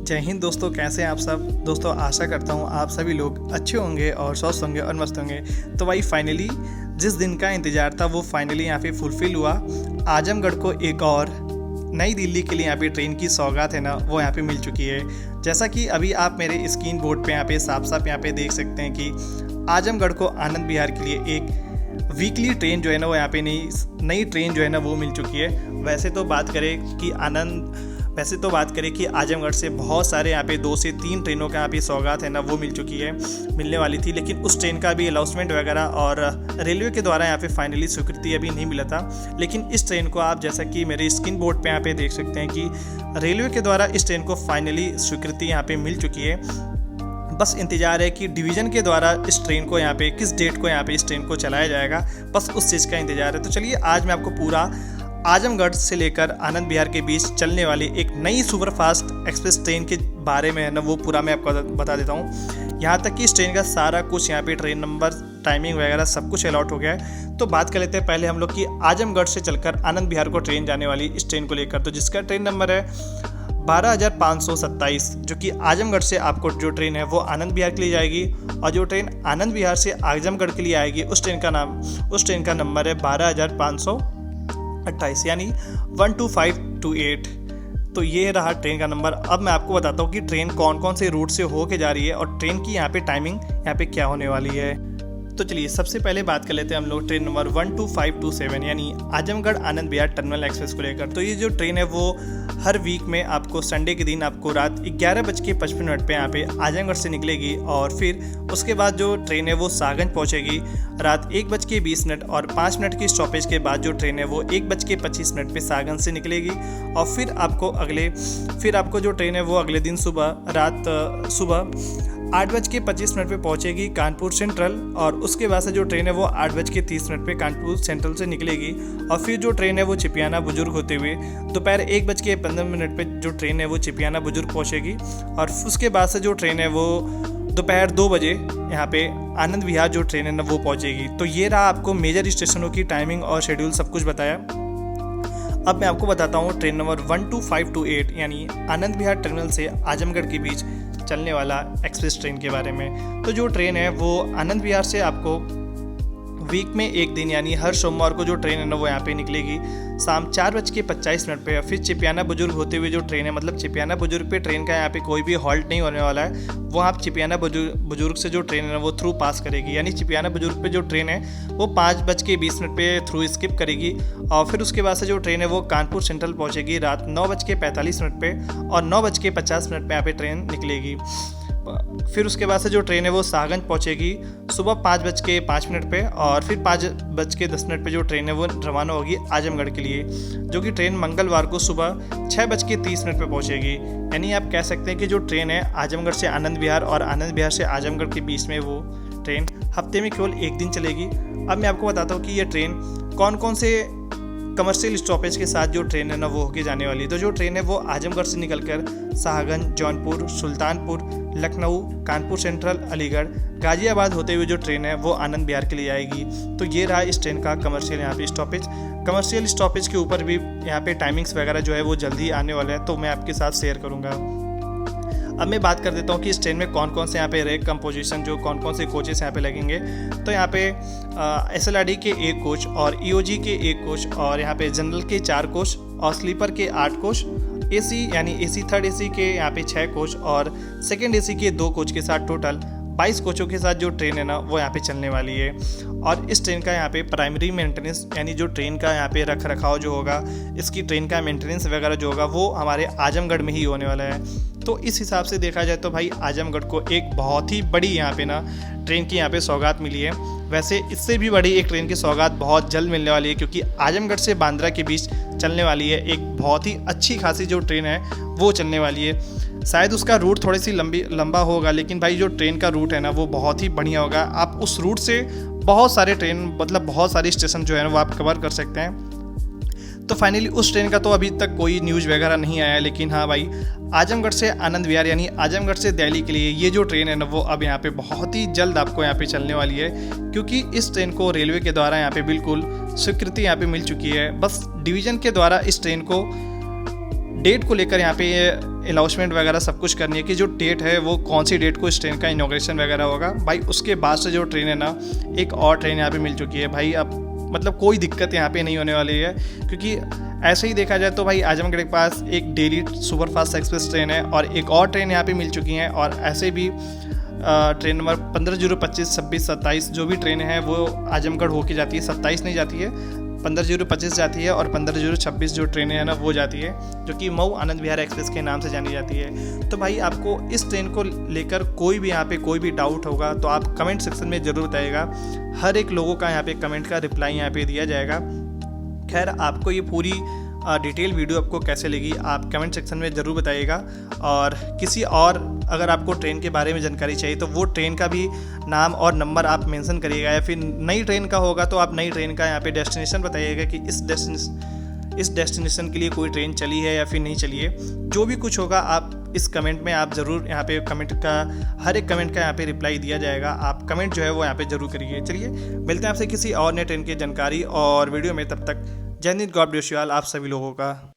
जय हिंद दोस्तों, कैसे हैं आप सब। दोस्तों आशा करता हूँ आप सभी लोग अच्छे होंगे और स्वस्थ होंगे और मस्त होंगे। तो भाई फाइनली जिस दिन का इंतज़ार था वो फाइनली यहाँ पे फुलफ़िल हुआ। आजमगढ़ को एक और नई दिल्ली के लिए यहाँ पे ट्रेन की सौगात है ना, वो यहाँ पे मिल चुकी है। जैसा कि अभी आप मेरे स्क्रीन बोर्ड पे यहाँ पे साफ साफ यहाँ पे देख सकते हैं कि आजमगढ़ को आनंद विहार के लिए एक वीकली ट्रेन जो है ना वो यहाँ पे नई ट्रेन जो है ना वो मिल चुकी है। वैसे तो बात करें कि आजमगढ़ से बहुत सारे यहाँ पे 2 से 3 ट्रेनों का यहाँ पे सौगात है ना वो मिलने वाली थी, लेकिन उस ट्रेन का भी अनाउंसमेंट वगैरह और रेलवे के द्वारा यहाँ पे फाइनली स्वीकृति अभी नहीं मिला था। लेकिन इस ट्रेन को आप जैसा कि मेरे स्क्रीन बोर्ड पे यहाँ पे देख सकते हैं कि रेलवे के द्वारा इस ट्रेन को फाइनली स्वीकृति यहाँ पे मिल चुकी है। बस इंतज़ार है कि डिवीज़न के द्वारा इस ट्रेन को यहाँ पे किस डेट को यहाँ पे इस ट्रेन को चलाया जाएगा, बस उस चीज़ का इंतज़ार है। तो चलिए आज मैं आपको पूरा आजमगढ़ से लेकर आनंद विहार के बीच चलने वाली एक नई सुपरफास्ट एक्सप्रेस ट्रेन के बारे में है ना वो पूरा मैं आपको बता देता हूँ। यहाँ तक कि इस ट्रेन का सारा कुछ यहाँ पे ट्रेन नंबर, टाइमिंग वगैरह सब कुछ अलॉट हो गया है। तो बात कर लेते हैं पहले हम लोग की आजमगढ़ से चलकर आनंद विहार को ट्रेन जाने वाली इस ट्रेन को लेकर, तो जिसका ट्रेन नंबर है 12,527, जो कि आजमगढ़ से आपको जो ट्रेन है वो आनंद विहार के लिए जाएगी। और जो ट्रेन आनंद विहार से आजमगढ़ के लिए आएगी उस ट्रेन का नंबर है 12,528 यानी 12528। तो ये रहा ट्रेन का नंबर। अब मैं आपको बताता हूँ कि ट्रेन कौन कौन से रूट से होके जा रही है और ट्रेन की यहाँ पे टाइमिंग यहाँ पे क्या होने वाली है। तो चलिए सबसे पहले बात कर लेते हैं हम लोग ट्रेन नंबर 12527 यानी आजमगढ़ आनंद विहार टर्मिनल एक्सप्रेस को लेकर। तो ये जो ट्रेन है वो हर वीक में आपको संडे के दिन आपको रात 11:55 पे यहाँ पे आजमगढ़ से निकलेगी और फिर उसके बाद जो ट्रेन है वो सागंज पहुँचेगी रात 1:20 और 5 मिनट की स्टॉपेज के बाद जो ट्रेन है वो 1:25 पे सागंज से निकलेगी। और फिर आपको जो ट्रेन है वो अगले दिन सुबह 8:25 पे पहुंचेगी कानपुर सेंट्रल और उसके बाद से जो ट्रेन है वो 8:30 पे कानपुर सेंट्रल से निकलेगी। और फिर जो ट्रेन है वो चिपियाना बुजुर्ग होते हुए दोपहर 1:15 पे जो ट्रेन है वो चिपियाना बुजुर्ग पहुंचेगी। और उसके बाद से जो ट्रेन है वो दोपहर 2 बजे यहाँ पे आनंद विहार जो ट्रेन है ना वो पहुँचेगी। तो ये रहा आपको मेजर स्टेशनों की टाइमिंग और शेड्यूल सब कुछ बताया। अब मैं आपको बताता हूँ ट्रेन नंबर 12528 यानी आनंद विहार टर्मिनल से आजमगढ़ के बीच चलने वाला एक्सप्रेस ट्रेन के बारे में। तो जो ट्रेन है वो आनंद विहार से आपको वीक में एक दिन यानी हर सोमवार को जो ट्रेन है ना वो यहाँ पे निकलेगी शाम 4:25 पे। फिर चिपियाना बुजुर्ग होते हुए जो ट्रेन है, मतलब चिपियाना बुजुर्ग पे ट्रेन का यहाँ पे कोई भी हॉल्ट नहीं होने वाला है, वो आप चिपियाना बुजुर्ग से जो ट्रेन है ना वो थ्रू पास करेगी। यानी चिपियाना बुजुर्ग पे जो ट्रेन है वो 5:20 पे थ्रू स्किप करेगी। और फिर उसके बाद से जो ट्रेन है वो कानपुर सेंट्रल पहुँचेगी रात 9:45 पे और 9:50 पे यहाँ पे ट्रेन निकलेगी। फिर उसके बाद से जो ट्रेन है वो सागंज पहुंचेगी सुबह 5:05 पे और फिर 5:10 पे जो ट्रेन है वो रवाना होगी आजमगढ़ के लिए, जो कि ट्रेन मंगलवार को सुबह 6:30 पे पहुंचेगी। यानी आप कह सकते हैं कि जो ट्रेन है आजमगढ़ से आनंद विहार और आनंद विहार से आजमगढ़ के बीच में वो ट्रेन हफ्ते में केवल एक दिन चलेगी। अब मैं आपको बताता हूँ कि ये ट्रेन कौन कौन से कमर्शियल स्टॉपेज के साथ जो ट्रेन है ना वो होके जाने वाली है। तो जो ट्रेन है वो आजमगढ़ से निकलकर साहगंज, जौनपुर, सुल्तानपुर, लखनऊ, कानपुर सेंट्रल, अलीगढ़, गाजियाबाद होते हुए जो ट्रेन है वो आनंद विहार के लिए आएगी। तो ये रहा इस ट्रेन का कमर्शियल यहाँ पे स्टॉपेज। कमर्शियल स्टॉपेज के ऊपर भी यहाँ पे टाइमिंग्स वगैरह जो है वो जल्दी आने वाले हैं, तो मैं आपके साथ शेयर करूँगा। अब मैं बात कर देता हूँ कि इस ट्रेन में कौन कौन से यहाँ पे रैक कंपोजिशन, जो कौन कौन से कोचेस यहाँ पे लगेंगे। तो यहाँ पे SLRD के 1 कोच और EOG के 1 कोच और यहाँ पे जनरल के 4 कोच और स्लीपर के 8 कोच, AC यानी AC थर्ड AC के यहाँ पे 6 कोच और सेकेंड AC के 2 कोच के साथ टोटल 22 कोचों के साथ जो ट्रेन है ना वो यहाँ पे चलने वाली है। और इस ट्रेन का यहाँ पे प्राइमरी मेंटेनेंस यानी जो ट्रेन का यहाँ पे रख रखाव जो होगा, इसकी ट्रेन का मेंटेनेंस वगैरह जो होगा वो हमारे आजमगढ़ में ही होने वाला है। तो इस हिसाब से देखा जाए तो भाई आजमगढ़ को एक बहुत ही बड़ी यहाँ पे ना ट्रेन की यहाँ पे सौगात मिली है। वैसे इससे भी बड़ी एक ट्रेन की सौगात बहुत जल्द मिलने वाली है, क्योंकि आजमगढ़ से बांद्रा के बीच चलने वाली है एक बहुत ही अच्छी खासी जो ट्रेन है वो चलने वाली है। शायद उसका रूट थोड़ी सी लंबा होगा, लेकिन भाई जो ट्रेन का रूट है ना वो बहुत ही बढ़िया होगा। आप उस रूट से बहुत सारे स्टेशन जो है वो आप कवर कर सकते हैं। तो फाइनली उस ट्रेन का तो अभी तक कोई न्यूज़ वगैरह नहीं आया, लेकिन हाँ भाई आजमगढ़ से आनंद विहार यानी आजमगढ़ से दिल्ली के लिए ये जो ट्रेन है ना वो अब यहाँ पे बहुत ही जल्द आपको यहाँ पे चलने वाली है, क्योंकि इस ट्रेन को रेलवे के द्वारा यहाँ पे बिल्कुल स्वीकृति यहाँ पे मिल चुकी है। बस डिवीज़न के द्वारा इस ट्रेन को डेट को लेकर यहाँ पे ये अनाउंसमेंट वगैरह सब कुछ करनी है कि जो डेट है वो कौन सी डेट को इस ट्रेन का इनॉग्रेशन वगैरह होगा। भाई उसके बाद से जो ट्रेन है ना, एक और ट्रेन यहाँ पे मिल चुकी है भाई। अब मतलब कोई दिक्कत यहाँ पे नहीं होने वाली है, क्योंकि ऐसे ही देखा जाए तो भाई आजमगढ़ के पास एक डेली सुपरफास्ट एक्सप्रेस ट्रेन है और एक और ट्रेन यहाँ पे मिल चुकी हैं। और ऐसे भी ट्रेन नंबर 15-025, 26, 27 जो भी ट्रेन है वो आजमगढ़ होके जाती है। 27 नहीं जाती है, 15-025 जाती है और 15-026 जो ट्रेनें हैं ना वो जाती है, जो कि मऊ आनंद विहार एक्सप्रेस के नाम से जानी जाती है। तो भाई आपको इस ट्रेन को लेकर कोई भी यहाँ पे कोई भी डाउट होगा तो आप कमेंट सेक्शन में ज़रूर बताइएगा। हर एक लोगों का यहाँ पे कमेंट का रिप्लाई यहाँ पे दिया जाएगा। खैर, आपको ये पूरी डिटेल वीडियो आपको कैसे लगी आप कमेंट सेक्शन में ज़रूर बताइएगा। और किसी और अगर आपको ट्रेन के बारे में जानकारी चाहिए तो वो ट्रेन का भी नाम और नंबर आप मेंशन करिएगा, या फिर नई ट्रेन का होगा तो आप नई ट्रेन का यहाँ पे डेस्टिनेशन बताइएगा कि इस डेस्टिनेशन के लिए कोई ट्रेन चली है या फिर नहीं चली है। जो भी कुछ होगा आप इस कमेंट में आप ज़रूर यहाँ पे कमेंट का हर एक कमेंट का यहाँ पे रिप्लाई दिया जाएगा। आप कमेंट जो है वो यहाँ पे ज़रूर करिए। चलिए मिलते हैं आपसे किसी और नए ट्रेन की जानकारी और वीडियो में, तब तक जय Hind, God bless you all आप सभी लोगों का।